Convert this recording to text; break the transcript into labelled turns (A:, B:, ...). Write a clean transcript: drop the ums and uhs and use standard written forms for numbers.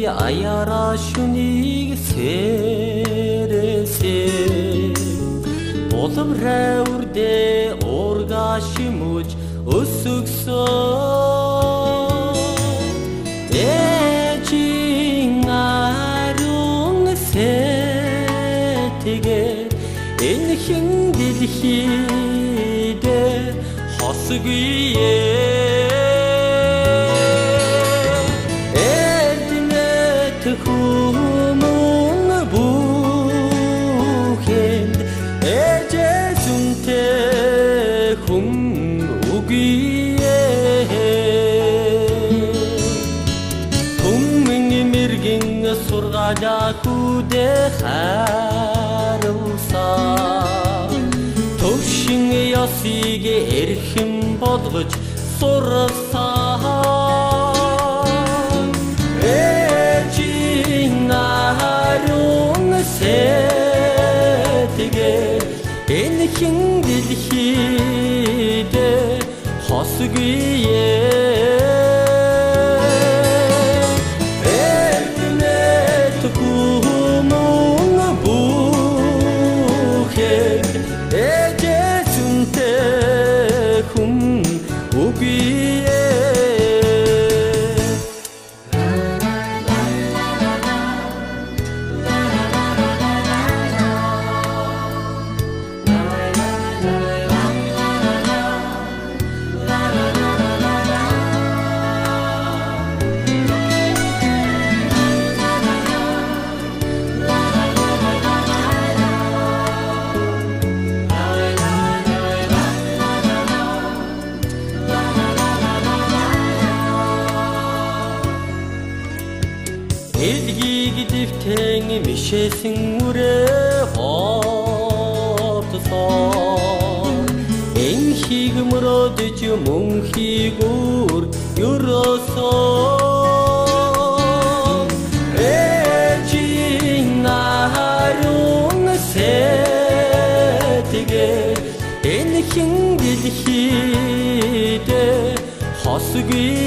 A: аяра шүнийг сэрээсээ боловраа үрдэ ургаа шимүж өсөгсөн ээжийн аруун сэтгээ энэ хин дэлхийдэ хосгүй хүмүн бүхэнд эжэсүнтэй хүм үгүйе хүмүн мэргэн сургаалаа хүдэ харуулсан төвшин ёсыг эрхэм болгож сурсан сэтгээ энэ хин дэлхийдэ хосгүй эрдэнэт хүмүн бүхэнд эжэсүнтэй хүм үгүй элгийг дэвтэн мишээсэн үрэ хотсон энхийг мөрөдөж мөнхийг үр юросон ээжийн аруун сэтгээ энэ хин дэлхийдэ хосгүй